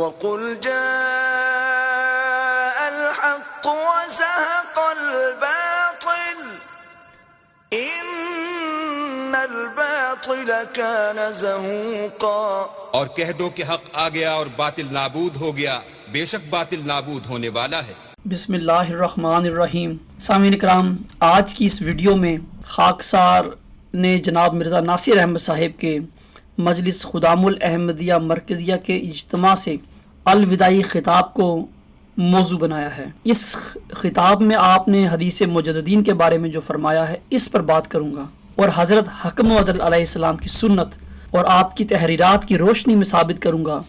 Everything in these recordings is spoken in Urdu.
وقل جاء الحق وزهق الباطل ان الباطل كان زهوقا، اور کہہ دو کہ حق آ گیا اور باطل نابود ہو گیا، بے شک باطل نابود ہونے والا ہے۔ بسم اللہ الرحمن الرحیم۔ سامعین کرام، آج کی اس ویڈیو میں خاکسار نے جناب مرزا ناصر احمد صاحب کے مجلس خدام الاحمدیہ مرکزیہ کے اجتماع سے الوداعی خطاب کو موضوع بنایا ہے۔ اس خطاب میں آپ نے حدیث مجددین کے بارے میں جو فرمایا ہے اس پر بات کروں گا، اور حضرت حکم عدل علیہ السلام کی سنت اور آپ کی تحریرات کی روشنی میں ثابت کروں گا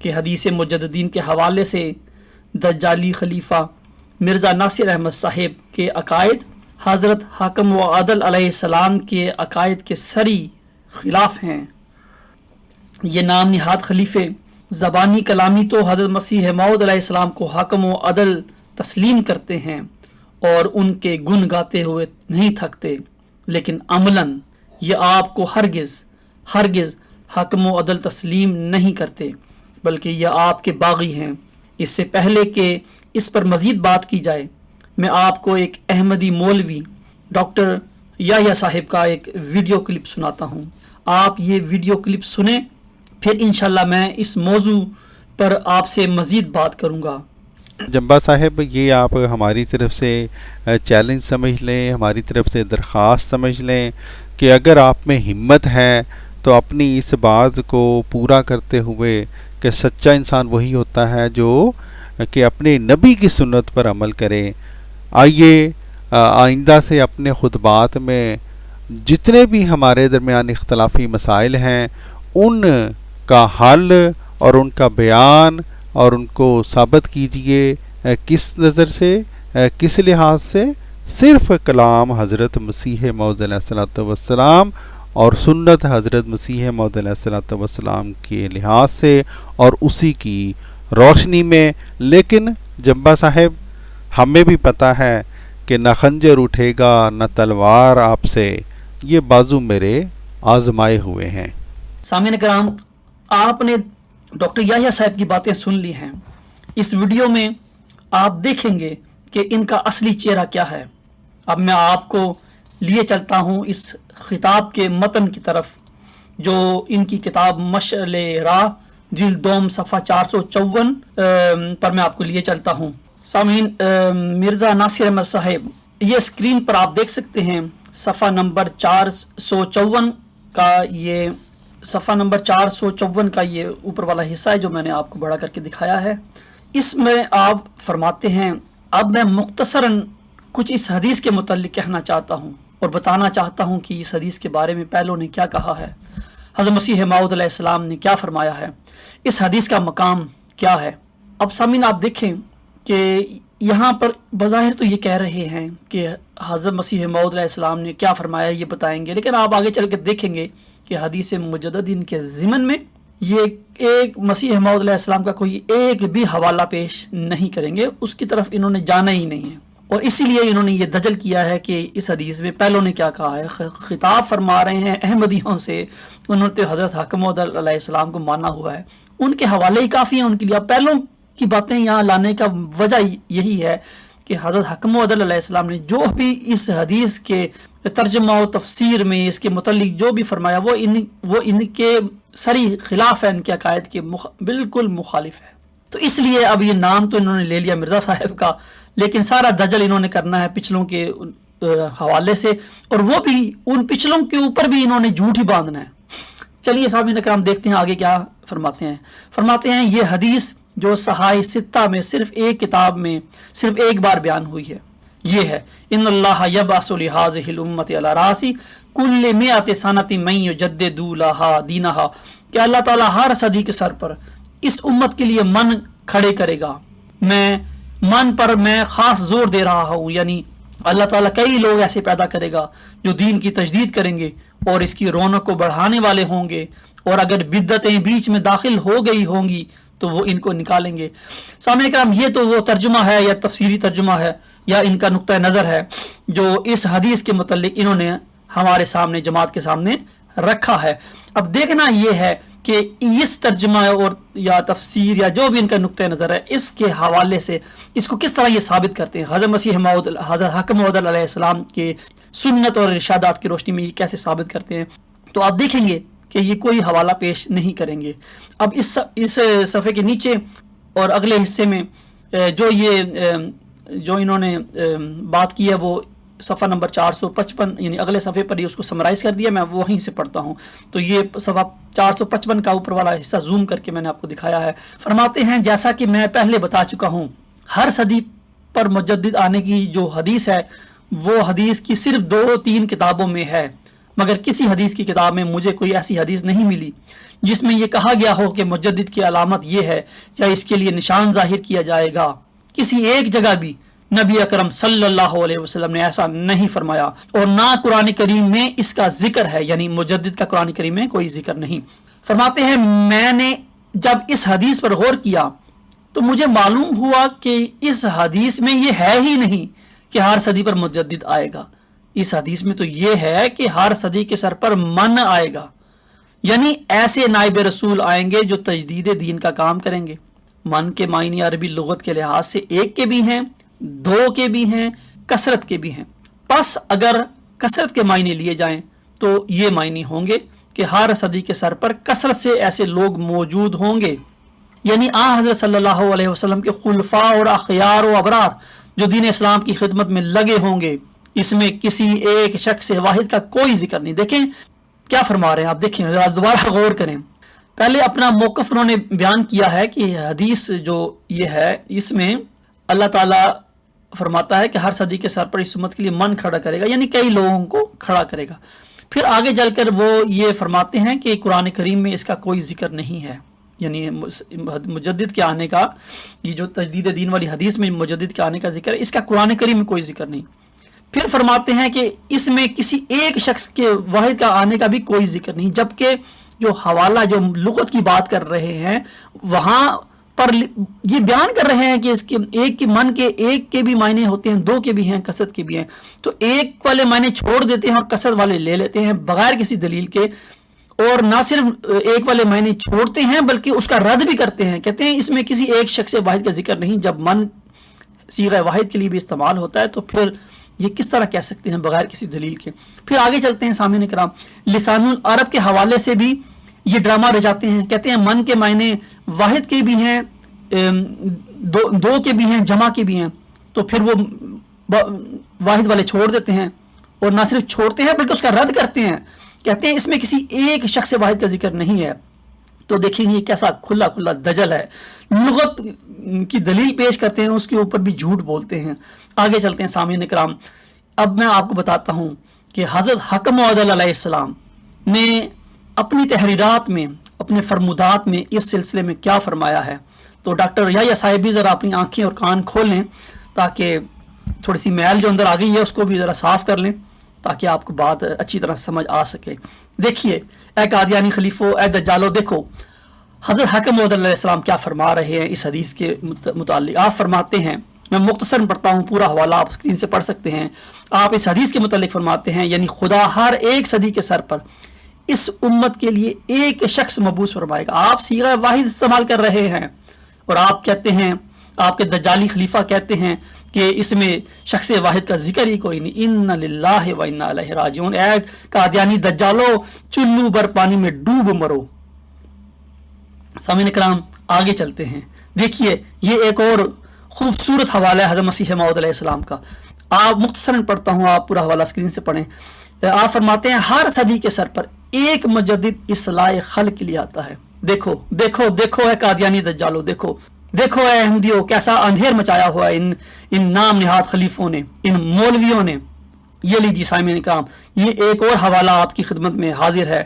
کہ حدیث مجددین کے حوالے سے دجالی خلیفہ مرزا ناصر احمد صاحب کے عقائد حضرت حکم و عدل علیہ السلام کے عقائد کے سری خلاف ہیں۔ یہ نام نہاد خلیفے زبانی کلامی تو حضرت مسیح موعود علیہ السلام کو حکم و عدل تسلیم کرتے ہیں اور ان کے گن گاتے ہوئے نہیں تھکتے، لیکن عملاً یہ آپ کو ہرگز حکم و عدل تسلیم نہیں کرتے، بلکہ یہ آپ کے باغی ہیں۔ اس سے پہلے کہ اس پر مزید بات کی جائے، میں آپ کو ایک احمدی مولوی ڈاکٹر یحییٰ صاحب کا ایک ویڈیو کلپ سناتا ہوں۔ آپ یہ ویڈیو کلپ سنیں، پھر انشاءاللہ میں اس موضوع پر آپ سے مزید بات کروں گا۔ جنبا صاحب، یہ آپ ہماری طرف سے چیلنج سمجھ لیں، ہماری طرف سے درخواست سمجھ لیں کہ اگر آپ میں ہمت ہے تو اپنی اس باز کو پورا کرتے ہوئے کہ سچا انسان وہی ہوتا ہے جو کہ اپنے نبی کی سنت پر عمل کرے۔ آئیے آئندہ سے اپنے خطبات میں جتنے بھی ہمارے درمیان اختلافی مسائل ہیں ان کا حل اور ان کا بیان اور ان کو ثابت کیجئے۔ کس نظر سے، کس لحاظ سے؟ صرف کلام حضرت مسیح موعود علیہ الصلوۃ والسلام اور سنت حضرت مسیح موعود علیہ الصلوۃ والسلام کے لحاظ سے اور اسی کی روشنی میں۔ لیکن جنبا صاحب، ہمیں بھی پتہ ہے کہ نہ خنجر اٹھے گا نہ تلوار آپ سے، یہ بازو میرے آزمائے ہوئے ہیں۔ سامعین کرام، آپ نے ڈاکٹر یحییٰ صاحب کی باتیں سن لی ہیں۔ اس ویڈیو میں آپ دیکھیں گے کہ ان کا اصلی چہرہ کیا ہے۔ اب میں آپ کو لیے چلتا ہوں اس خطاب کے متن کی طرف، جو ان کی کتاب مشعل راہ جلد دوم صفحہ 454 پر میں آپ کو لیے چلتا ہوں۔ سامعین، مرزا ناصر احمد صاحب، یہ اسکرین پر آپ دیکھ سکتے ہیں صفحہ نمبر 454 کا یہ اوپر والا حصہ ہے جو میں نے آپ کو بڑا کر کے دکھایا ہے۔ اس میں آپ فرماتے ہیں، اب میں مختصراً کچھ اس حدیث کے متعلق کہنا چاہتا ہوں اور بتانا چاہتا ہوں کہ اس حدیث کے بارے میں پہلوں نے کیا کہا ہے، حضرت مسیح موعود علیہ السلام نے کیا فرمایا ہے، اس حدیث کا مقام کیا ہے۔ اب سامعین، آپ دیکھیں کہ یہاں پر بظاہر تو یہ کہہ رہے ہیں کہ حضرت مسیح موعود علیہ السلام نے کیا فرمایا یہ بتائیں گے، لیکن آپ آگے چل کے دیکھیں گے کہ حدیث مجددین کے ضمن میں یہ ایک مسیح موعود علیہ السلام کا کوئی ایک بھی حوالہ پیش نہیں کریں گے، اس کی طرف انہوں نے جانا ہی نہیں ہے، اور اسی لیے انہوں نے یہ دجل کیا ہے کہ اس حدیث میں پہلوں نے کیا کہا ہے۔ خطاب فرما رہے ہیں احمدیوں سے، انہوں نے حضرت حکم عدل علیہ السلام کو مانا ہوا ہے، ان کے حوالے ہی کافی ہیں ان کے لیے۔ پہلوں کی باتیں یہاں لانے کا وجہ یہی ہے کہ حضرت حکم عدل علیہ السلام نے جو بھی اس حدیث کے ترجمہ و تفسیر میں اس کے متعلق جو بھی فرمایا وہ ان کے سری خلاف ہے، ان کے عقائد کے بالکل مخالف ہے۔ تو اس لیے اب یہ نام تو انہوں نے لے لیا مرزا صاحب کا، لیکن سارا دجل انہوں نے کرنا ہے پچھلوں کے حوالے سے، اور وہ بھی ان پچھلوں کے اوپر بھی انہوں نے جھوٹ ہی باندھنا ہے۔ چلیے سامعین کرام، دیکھتے ہیں آگے کیا فرماتے ہیں یہ حدیث جو صحائح ستہ میں صرف ایک کتاب میں صرف ایک بار بیان ہوئی ہے، یہ ہے ان اللہ یبعث لہذہ الامۃ علی راس کل مئۃ سنۃ من یجدد لہا دینہا، کہ اللہ تعالیٰ ہر صدی کے سر پر اس امت کے لیے من کھڑے کرے گا۔ من پر میں خاص زور دے رہا ہوں، یعنی اللہ تعالیٰ کئی لوگ ایسے پیدا کرے گا جو دین کی تجدید کریں گے اور اس کی رونق کو بڑھانے والے ہوں گے، اور اگر بدعتیں بیچ میں داخل ہو گئی ہوں گی تو وہ ان کو نکالیں گے۔ سامعین کرام، یہ تو وہ ترجمہ ہے یا تفسیری ترجمہ ہے یا ان کا نقطہ نظر ہے جو اس حدیث کے متعلق انہوں نے ہمارے سامنے، جماعت کے سامنے رکھا ہے۔ اب دیکھنا یہ ہے کہ اس ترجمہ اور یا تفسیر یا جو بھی ان کا نقطہ نظر ہے اس کے حوالے سے اس کو کس طرح یہ ثابت کرتے ہیں، حضرت مسیح موعود حضرت حق موعود علیہ السلام کے سنت اور ارشادات کی روشنی میں یہ کیسے ثابت کرتے ہیں۔ تو آپ دیکھیں گے کہ یہ کوئی حوالہ پیش نہیں کریں گے۔ اب اس صفحے کے نیچے اور اگلے حصے میں جو انہوں نے بات کی ہے وہ صفحہ نمبر 455 یعنی اگلے صفحے پر ہی اس کو سمرائز کر دیا، میں وہیں سے پڑھتا ہوں۔ تو یہ صفحہ 455 کا اوپر والا حصہ زوم کر کے میں نے آپ کو دکھایا ہے۔ فرماتے ہیں جیسا کہ میں پہلے بتا چکا ہوں، ہر صدی پر مجدد آنے کی جو حدیث ہے وہ حدیث کی صرف 2-3 کتابوں میں ہے، مگر کسی حدیث کی کتاب میں مجھے کوئی ایسی حدیث نہیں ملی جس میں یہ کہا گیا ہو کہ مجدد کی علامت یہ ہے یا اس کے لیے نشان ظاہر کیا جائے گا۔ کسی ایک جگہ بھی نبی اکرم صلی اللہ علیہ وسلم نے ایسا نہیں فرمایا، اور نہ قرآن کریم میں اس کا ذکر ہے، یعنی مجدد کا قرآن کریم میں کوئی ذکر نہیں۔ فرماتے ہیں میں نے جب اس حدیث پر غور کیا تو مجھے معلوم ہوا کہ اس حدیث میں یہ ہے ہی نہیں کہ ہر صدی پر مجدد آئے گا۔ اس حدیث میں تو یہ ہے کہ ہر صدی کے سر پر من آئے گا، یعنی ایسے نائب رسول آئیں گے جو تجدید دین کا کام کریں گے۔ من کے معنی عربی لغت کے لحاظ سے ایک کے بھی ہیں، دو کے بھی ہیں، کثرت کے بھی ہیں۔ پس اگر کثرت کے معنی لیے جائیں تو یہ معنی ہوں گے کہ ہر صدی کے سر پر کثرت سے ایسے لوگ موجود ہوں گے، یعنی حضرت صلی اللہ علیہ وسلم کے خلفاء اور اخیار و ابرار جو دین اسلام کی خدمت میں لگے ہوں گے۔ اس میں کسی ایک شخص واحد کا کوئی ذکر نہیں۔ دیکھیں کیا فرما رہے ہیں آپ، دیکھیں دوبارہ غور کریں۔ پہلے اپنا موقف انہوں نے بیان کیا ہے کہ حدیث جو یہ ہے اس میں اللہ تعالیٰ فرماتا ہے کہ ہر صدی کے سر پر اس امت کے لیے من کھڑا کرے گا، یعنی کئی لوگوں کو کھڑا کرے گا۔ پھر آگے چل کر وہ یہ فرماتے ہیں کہ قرآن کریم میں اس کا کوئی ذکر نہیں ہے، یعنی مجدد کے آنے کا، یہ جو تجدید دین والی حدیث میں مجدد کے آنے کا ذکر ہے اس کا قرآن کریم میں کوئی ذکر نہیں۔ پھر فرماتے ہیں کہ اس میں کسی ایک شخص کے واحد کا آنے کا بھی کوئی ذکر نہیں، جبکہ جو حوالہ جو لغت کی بات کر رہے ہیں وہاں پر یہ بیان کر رہے ہیں کہ اس کے ایک کے من کے ایک کے بھی معنی ہوتے ہیں، دو کے بھی ہیں، کثرت کے بھی ہیں، تو ایک والے معنی چھوڑ دیتے ہیں اور کثرت والے لے لیتے ہیں بغیر کسی دلیل کے، اور نہ صرف ایک والے معنی چھوڑتے ہیں بلکہ اس کا رد بھی کرتے ہیں، کہتے ہیں اس میں کسی ایک شخص واحد کا ذکر نہیں۔ جب من صیغہ واحد کے لیے بھی استعمال ہوتا ہے تو پھر یہ کس طرح کہہ سکتے ہیں بغیر کسی دلیل کے۔ پھر آگے چلتے ہیں سامعین کرام، لسان العرب کے حوالے سے بھی یہ ڈرامہ رچاتے ہیں، کہتے ہیں من کے معنی واحد کے بھی ہیں، دو کے بھی ہیں، جمع کے بھی ہیں، تو پھر وہ واحد والے چھوڑ دیتے ہیں، اور نہ صرف چھوڑتے ہیں بلکہ اس کا رد کرتے ہیں، کہتے ہیں اس میں کسی ایک شخص واحد کا ذکر نہیں ہے۔ تو دیکھیں یہ کیسا کھلا کھلا دجل ہے، لغت کی دلیل پیش کرتے ہیں اس کے اوپر بھی جھوٹ بولتے ہیں۔ آگے چلتے ہیں سامعین کرام، اب میں آپ کو بتاتا ہوں کہ حضرت حق موعود علیہ السلام نے اپنی تحریرات میں، اپنے فرمودات میں اس سلسلے میں کیا فرمایا ہے۔ تو ڈاکٹر یحییٰ صاحب بھی ذرا اپنی آنکھیں اور کان کھولیں تاکہ تھوڑی سی میل جو اندر آ گئی ہے اس کو بھی ذرا صاف کر لیں تاکہ آپ کو بات اچھی طرح سمجھ آ سکے۔ دیکھیے اے قادیانی خلیفو، اے دجالو، دیکھو حضرت حق موعود علیہ السلام کیا فرما رہے ہیں اس حدیث کے متعلق۔ آپ فرماتے ہیں، میں مختصر پڑھتا ہوں، پورا حوالہ آپ اسکرین سے پڑھ سکتے ہیں۔ آپ اس حدیث کے متعلق فرماتے ہیں یعنی خدا ہر ایک صدی کے سر پر اس امت کے لیے ایک شخص مبعوث فرمائے گا۔ آپ صیغہ واحد استعمال کر رہے ہیں اور آپ کہتے ہیں، آپ کے دجالی خلیفہ کہتے ہیں کہ اس میں شخص واحد کا ذکر ہی کوئی نہیں۔ ان للہ و انا الیہ راجعون، اے قادیانی دجالو چلو بر پانی میں ڈوب مرو۔ سامعین کرام آگے چلتے ہیں، دیکھیے یہ ایک اور خوبصورت حوالہ ہے حضرت مسیح موعود علیہ السلام کا۔ آپ مختصراً پڑھتا ہوں، آپ پورا حوالہ اسکرین سے پڑھیں۔ آپ فرماتے ہیں ہر صدی کے سر پر ایک مجدد اصلاح خلق کے لیے آتا ہے۔ دیکھو دیکھو دیکھو اے قادیانی دجالو، دیکھو دیکھو اے احمدیو، کیسا اندھیر مچایا ہوا ہے ان نام نہاد خلیفوں نے، ان مولویوں نے۔ یہ لیجیے سامعین کرام، یہ ایک اور حوالہ آپ کی خدمت میں حاضر ہے۔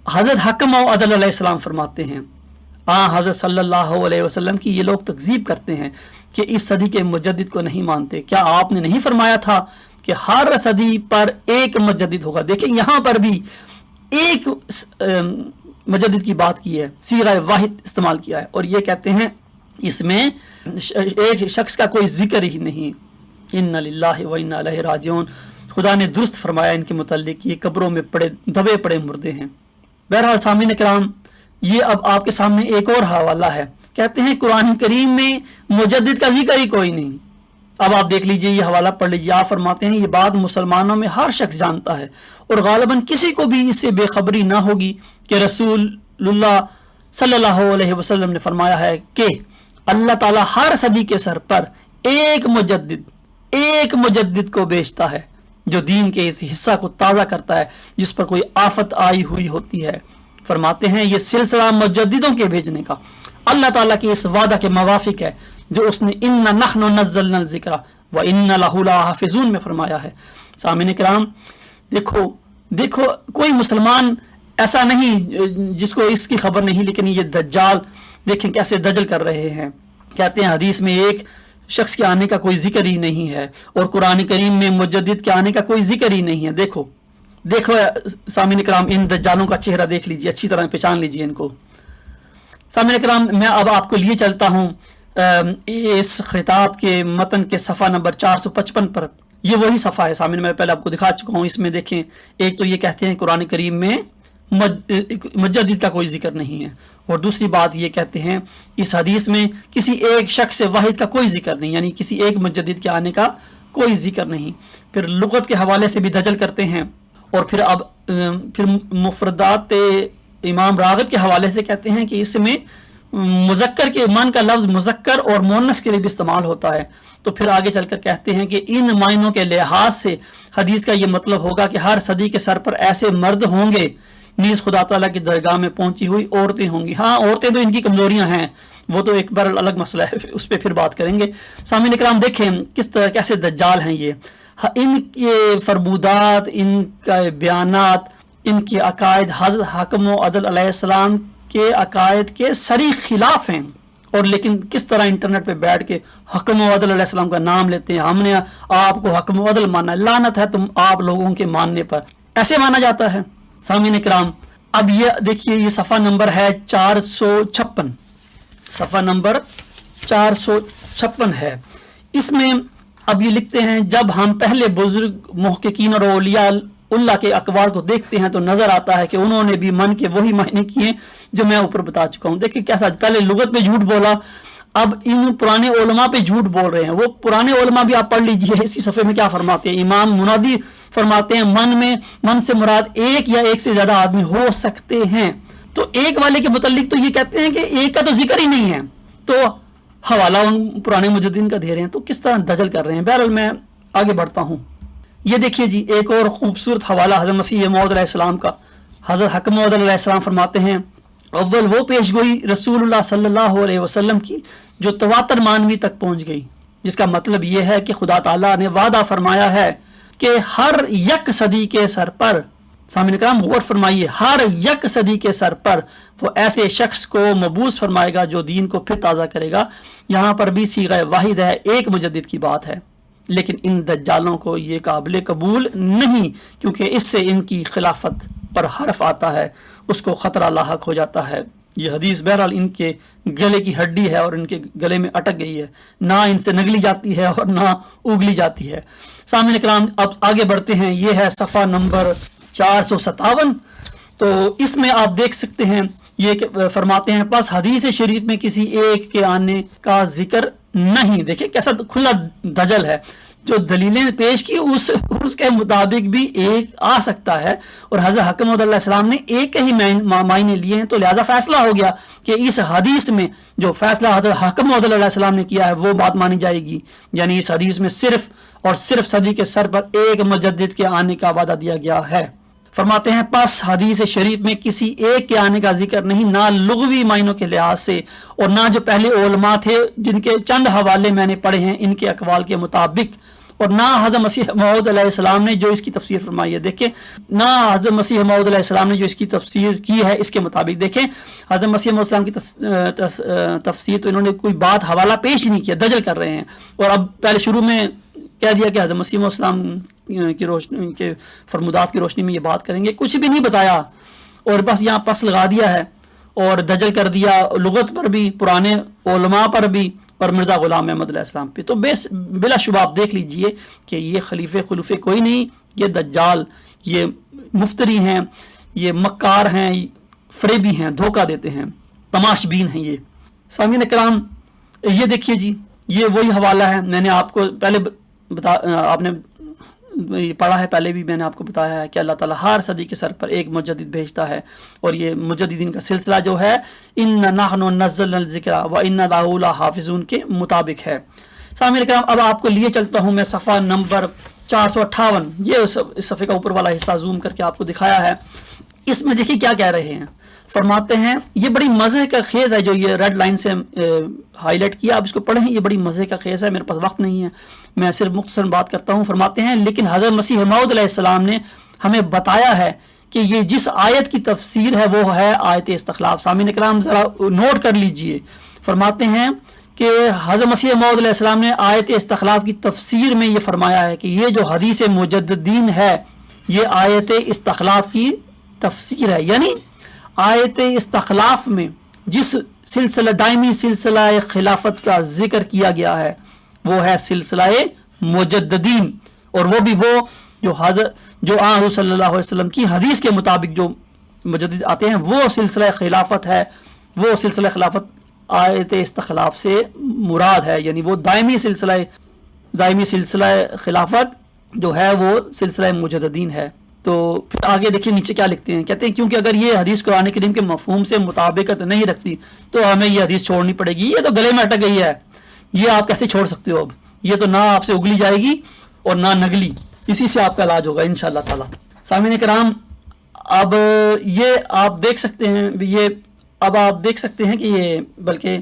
حضرت حق موعود علیہ السلام فرماتے ہیں، حضرت صلی اللہ علیہ وسلم کی یہ لوگ تکذیب کرتے ہیں کہ اس صدی کے مجدد کو نہیں مانتے۔ کیا آپ نے نہیں فرمایا تھا کہ ہر صدی پر ایک مجدد ہوگا؟ دیکھیں یہاں پر بھی ایک مجدد کی بات کی ہے، صیغہ واحد استعمال کیا ہے، اور یہ کہتے ہیں اس میں ایک شخص کا کوئی ذکر ہی نہیں۔ ان للہ و انا الیہ راجعون، خدا نے درست فرمایا ان کے متعلق، یہ قبروں میں دبے پڑے مردے ہیں۔ بہرحال سامعین کرام، یہ اب آپ کے سامنے ایک اور حوالہ ہے، کہتے ہیں قرآن کریم میں مجدد کا ذکر ہی کوئی نہیں۔ اب آپ دیکھ لیجئے، یہ حوالہ پڑھ لیجئے، آپ فرماتے ہیں یہ بات مسلمانوں میں ہر شخص جانتا ہے اور غالباً کسی کو بھی اس سے بے خبری نہ ہوگی کہ رسول اللہ صلی اللہ علیہ وسلم نے فرمایا ہے کہ اللہ تعالیٰ ہر صدی کے سر پر ایک مجدد کو بھیجتا ہے جو دین کے اس حصہ کو تازہ کرتا ہے جس پر کوئی آفت آئی ہوئی ہوتی ہے۔ فرماتے ہیں یہ سلسلہ مجددوں کے بھیجنے کا اللہ تعالیٰ کے اس وعدہ کے موافق ہے جو اس نے اِنَّا نَحْنُ نَزَّلْنَا الذِّكْرَ وَإِنَّا لَهُ لَحَافِظُونَ میں فرمایا ہے۔ سامعین کرام، دیکھو کوئی مسلمان ایسا نہیں جس کو اس کی خبر نہیں، لیکن یہ دجال دیکھیں کیسے دجل کر رہے ہیں۔ کہتے ہیں حدیث میں ایک شخص کے آنے کا کوئی ذکر ہی نہیں ہے اور قرآن کریم میں مجدد کے آنے کا کوئی ذکر ہی نہیں ہے۔ دیکھو سامعین کرام، ان دجالوں کا چہرہ دیکھ لیجئے، اچھی طرح پہچان لیجئے ان کو۔ سامعین کرام، میں اب آپ کو لیے چلتا ہوں اس خطاب کے متن کے صفحہ نمبر 455 پر۔ یہ وہی صفحہ ہے سامعین، میں پہلے آپ کو دکھا چکا ہوں۔ اس میں دیکھیں، ایک تو یہ کہتے ہیں قرآن کریم میں مجدد کا کوئی ذکر نہیں ہے، اور دوسری بات یہ کہتے ہیں اس حدیث میں کسی ایک شخص واحد کا کوئی ذکر نہیں، یعنی کسی ایک مجدد کے آنے کا کوئی ذکر نہیں۔ پھر لغت کے حوالے سے بھی دجل کرتے ہیں، اور پھر مفردات امام راغب کے حوالے سے کہتے ہیں کہ اس میں مذکر کے مان کا لفظ مذکر اور مؤنث کے لیے بھی استعمال ہوتا ہے۔ تو پھر آگے چل کر کہتے ہیں کہ ان معنوں کے لحاظ سے حدیث کا یہ مطلب ہوگا کہ ہر صدی کے سر پر ایسے مرد ہوں گے نیز خدا تعالیٰ کی درگاہ میں پہنچی ہوئی عورتیں ہوں گی۔ ہاں، عورتیں تو ان کی کمزوریاں ہیں، وہ تو ایک بار الگ مسئلہ ہے، اس پہ پھر بات کریں گے۔ سامعین کرام، دیکھیں کس طرح کیسے دجال ہیں یہ۔ ان کے فرمودات، ان کا بیانات، ان کے عقائد حضرت حکم و عدل علیہ السلام کے عقائد کے سری خلاف ہیں، اور لیکن کس طرح انٹرنیٹ پہ بیٹھ کے حکم و عدل علیہ السلام کا نام لیتے ہیں۔ ہم نے آپ کو حکم و عدل مانا، لعنت ہے تم آپ لوگوں کے ماننے پر، ایسے مانا جاتا ہے۔ سامعین کرام، اب یہ دیکھیے، یہ صفحہ نمبر ہے 456، صفحہ نمبر 456 ہے۔ اس میں اب یہ لکھتے ہیں، جب ہم پہلے بزرگ محققین اور اولیاء اللہ کے اقوال کو دیکھتے ہیں تو نظر آتا ہے کہ انہوں نے بھی من کے وہی معنی کیے جو میں اوپر بتا چکا ہوں۔ دیکھیں کیسا، پہلے لغت پہ جھوٹ بولا، اب ان پرانے علماء پہ جھوٹ بول رہے ہیں۔ وہ پرانے علماء بھی آپ پڑھ لیجئے، اسی صفحے میں کیا فرماتے ہیں۔ امام منادی فرماتے ہیں من سے مراد ایک یا ایک سے زیادہ آدمی ہو سکتے ہیں۔ تو ایک والے کے متعلق تو یہ کہتے ہیں کہ ایک کا تو ذکر ہی نہیں ہے، تو حوالہ ان پرانے مجددین کا دے رہے ہیں، تو کس طرح دجل کر رہے ہیں۔ بہرحال میں آگے بڑھتا ہوں۔ یہ دیکھیے جی، ایک اور خوبصورت حوالہ حضرت مسیح موعود علیہ السلام کا۔ حضرت حکم موعود علیہ السلام فرماتے ہیں، اول وہ پیش گوئی رسول اللہ صلی اللہ علیہ وسلم کی جو تواتر مانوی تک پہنچ گئی، جس کا مطلب یہ ہے کہ خدا تعالیٰ نے وعدہ فرمایا ہے کہ ہر یک صدی کے سر پر، سامعین کرام غور فرمائیے، ہر یک صدی کے سر پر وہ ایسے شخص کو مبعوث فرمائے گا جو دین کو پھر تازہ کرے گا۔ یہاں پر بھی صیغہ واحد ہے، ایک مجدد کی بات ہے، لیکن ان دجالوں کو یہ قابل قبول نہیں، کیونکہ اس سے ان کی خلافت پر حرف آتا ہے، اس کو خطرہ لاحق ہو جاتا ہے۔ یہ حدیث بہرحال ان کے گلے کی ہڈی ہے اور ان کے گلے میں اٹک گئی ہے، نہ ان سے نگلی جاتی ہے اور نہ اگلی جاتی ہے۔ سامعین کرام، اب آگے بڑھتے ہیں۔ یہ ہے صفحہ نمبر 457۔ تو اس میں آپ دیکھ سکتے ہیں، یہ فرماتے ہیں، پس حدیث شریف میں کسی ایک کے آنے کا ذکر نہیں۔ دیکھیں کیسا کھلا دجل ہے، جو دلیلیں پیش کی اس کے مطابق بھی ایک آ سکتا ہے، اور حضرت حکم علیہ السلام نے ایک ہی معنی لیے ہیں، تو لہذا فیصلہ ہو گیا کہ اس حدیث میں جو فیصلہ حضرت حکم علیہ السلام نے کیا ہے وہ بات مانی جائے گی، یعنی اس حدیث میں صرف اور صرف صدی کے سر پر ایک مجدد کے آنے کا وعدہ دیا گیا ہے۔ فرماتے ہیں، پس حدیث شریف میں کسی ایک کے آنے کا ذکر نہیں، نہ لغوی معنوں کے لحاظ سے، اور نہ جو پہلے علماء تھے جن کے چند حوالے میں نے پڑھے ہیں ان کے اقوال کے مطابق، اور نہ حضرت مسیح موعود علیہ السلام نے جو اس کی تفسیر فرمائی ہے۔ دیکھیں، نہ حضرت مسیح موعود علیہ السلام نے جو اس کی تفسیر کی ہے اس کے مطابق۔ دیکھیں، حضرت مسیح موعود علیہ السلام کی تفسیر تو انہوں نے کوئی بات حوالہ پیش نہیں کیا، دجل کر رہے ہیں، اور اب پہلے شروع میں کہہ دیا کہ حضرت مسیح موعود علیہ السلام کی روشنی کے فرمودات کی روشنی میں یہ بات کریں گے، کچھ بھی نہیں بتایا، اور بس یہاں پس لگا دیا ہے اور دجل کر دیا، لغت پر بھی، پرانے علماء پر بھی، اور مرزا غلام احمد علیہ السلام پہ۔ تو بلا شبہ آپ دیکھ لیجئے کہ یہ خلیفے خلوفے کوئی نہیں، یہ دجال، یہ مفتری ہیں، یہ مکار ہیں، فریبی ہیں، دھوکہ دیتے ہیں، تماش بین ہیں یہ۔ سامعین کرام یہ دیکھیے جی، یہ وہی حوالہ ہے، میں نے آپ کو پہلے آپ نے پڑھا ہے، پہلے بھی میں نے آپ کو بتایا ہے کہ اللہ تعالیٰ ہر صدی کے سر پر ایک مجدد بھیجتا ہے، اور یہ مجددین کا سلسلہ جو ہے اِنَّا نَحْنُ نَزَّلْنَا الذِّكْرَ وَإِنَّا لَهُ لَحَافِظُونَ کے مطابق ہے۔ سامعین کرام اب آپ کو لیے چلتا ہوں میں صفحہ نمبر 458، یہ اس صفحے کا اوپر والا حصہ زوم کر کے آپ کو دکھایا ہے۔ اس میں دیکھیے کیا کہہ رہے ہیں، فرماتے ہیں، یہ بڑی مزے کا خیز ہے جو یہ ریڈ لائن سے ہائی لائٹ کیا، آپ اس کو پڑھیں، یہ بڑی مزے کا خیز ہے، میرے پاس وقت نہیں ہے، میں صرف مختصر بات کرتا ہوں۔ فرماتے ہیں لیکن حضرت مسیح موعود علیہ السلام نے ہمیں بتایا ہے کہ یہ جس آیت کی تفسیر ہے وہ ہے آیت استخلاف۔ سامعین کرام ذرا نوٹ کر لیجئے، فرماتے ہیں کہ حضرت مسیح موعود علیہ السلام نے آیت استخلاف کی تفسیر میں یہ فرمایا ہے کہ یہ جو حدیث مجددین ہے یہ آیت استخلاف کی تفسیر ہے، یعنی آیت استخلاف میں جس سلسلہ دائمی سلسلہ خلافت کا ذکر کیا گیا ہے وہ ہے سلسلہ مجددین، اور وہ بھی وہ جو حضرت صلی اللہ علیہ وسلم کی حدیث کے مطابق جو مجدد آتے ہیں وہ سلسلہ خلافت ہے، وہ سلسلہ خلافت آیت استخلاف سے مراد ہے، یعنی وہ دائمی سلسلہ خلافت جو ہے وہ سلسلہ مجددین ہے۔ تو پھر آگے دیکھیے نیچے کیا لکھتے ہیں، کہتے ہیں کیونکہ اگر یہ حدیث قرآن کریم کے مفہوم سے مطابقت نہیں رکھتی تو ہمیں یہ حدیث چھوڑنی پڑے گی، یہ تو گلے میں اٹک گئی ہے، یہ آپ کیسے چھوڑ سکتے ہو، اب یہ تو نہ آپ سے اگلی جائے گی اور نہ نگلی، اسی سے آپ کا علاج ہوگا انشاءاللہ تعالی۔ سامعین کرام اب یہ آپ دیکھ سکتے ہیں، اب آپ دیکھ سکتے ہیں کہ یہ، بلکہ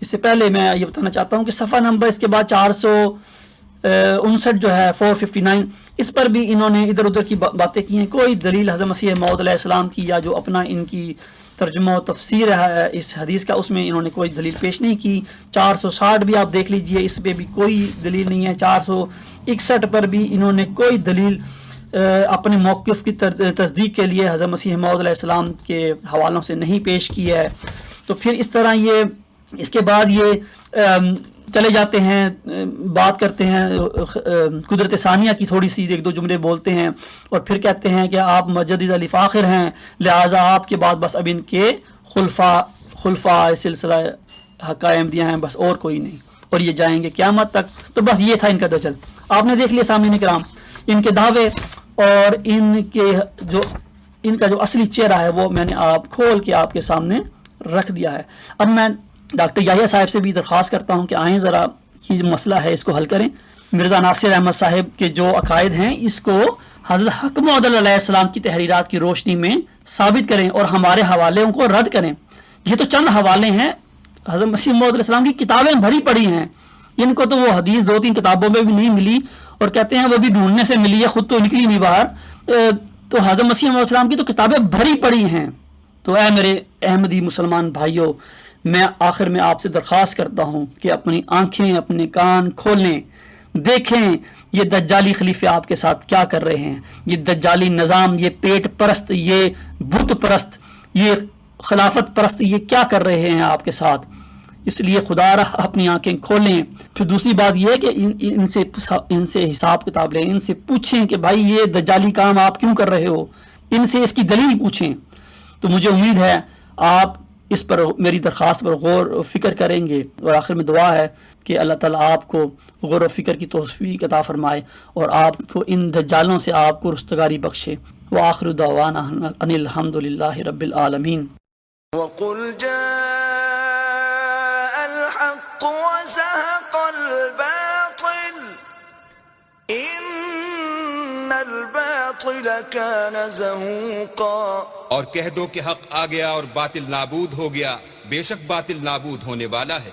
اس سے پہلے میں یہ بتانا چاہتا ہوں کہ صفحہ نمبر اس کے بعد 459 جو ہے 459، اس پر بھی انہوں نے ادھر ادھر کی باتیں کی ہیں، کوئی دلیل حضرت مسیح موعود علیہ السلام کی یا جو اپنا ان کی ترجمہ و تفسیر ہے اس حدیث کا، اس میں انہوں نے کوئی دلیل پیش نہیں کی۔ 460 بھی آپ دیکھ لیجئے، اس پہ بھی کوئی دلیل نہیں ہے۔ 461 پر بھی انہوں نے کوئی دلیل اپنے موقف کی تصدیق کے لیے حضرت مسیح موعود علیہ السلام کے حوالوں سے نہیں پیش کی ہے۔ تو پھر اس طرح یہ اس کے بعد یہ چلے جاتے ہیں، بات کرتے ہیں قدرت ثانیہ کی، تھوڑی سی ایک دو جملے بولتے ہیں، اور پھر کہتے ہیں کہ آپ مجدد علی فاخر ہیں، لہٰذا آپ کے بعد بس اب ان کے خلفاء سلسلہ حق احمدیہ ہیں، بس اور کوئی نہیں، اور یہ جائیں گے قیامت تک۔ تو بس یہ تھا ان کا دجل۔ آپ نے دیکھ لیا سامعین کرام ان کے دعوے، اور ان کا جو اصلی چہرہ ہے وہ میں نے آپ کھول کے آپ کے سامنے رکھ دیا ہے۔ اب میں ڈاکٹر یحییٰ صاحب سے بھی درخواست کرتا ہوں کہ آئیں ذرا یہ جو مسئلہ ہے اس کو حل کریں۔ مرزا ناصر احمد صاحب کے جو عقائد ہیں اس کو حضرت حق موعود علیہ السلام کی تحریرات کی روشنی میں ثابت کریں اور ہمارے حوالوں کو رد کریں۔ یہ تو چند حوالے ہیں، حضرت مسیح موعود علیہ السلام کی کتابیں بھری پڑی ہیں، ان کو تو وہ حدیث 2-3 کتابوں میں بھی نہیں ملی، اور کہتے ہیں وہ بھی ڈھونڈنے سے ملی ہے، خود تو نکلی نہیں باہر۔ تو حضرت مسیح موعود علیہ السلام کی تو کتابیں بھری پڑی ہیں۔ تو اے میرے احمدی مسلمان بھائیوں، میں آخر میں آپ سے درخواست کرتا ہوں کہ اپنی آنکھیں، اپنے کان کھولیں، دیکھیں یہ دجالی خلیفے آپ کے ساتھ کیا کر رہے ہیں، یہ دجالی نظام، یہ پیٹ پرست، یہ بت پرست، یہ خلافت پرست، یہ کیا کر رہے ہیں آپ کے ساتھ۔ اس لیے خدا را اپنی آنکھیں کھولیں۔ پھر دوسری بات یہ ہے کہ ان سے حساب کتاب لیں، ان سے پوچھیں کہ بھائی یہ دجالی کام آپ کیوں کر رہے ہو، ان سے اس کی دلیل پوچھیں۔ تو مجھے امید ہے آپ اس پر میری درخواست پر غور و فکر کریں گے، اور آخر میں دعا ہے کہ اللہ تعالیٰ آپ کو غور و فکر کی توفیق عطا فرمائے اور آپ کو ان دجالوں سے آپ کو رستگاری بخشے۔ وآخر دعوانا ان الحمد للہ رب العالمین۔ وقل جاء الحق وزهق الباطل إن الباطل كان زهوقا، اور کہہ دو کہ حق آ گیا اور باطل نابود ہو گیا، بے شک باطل نابود ہونے والا ہے۔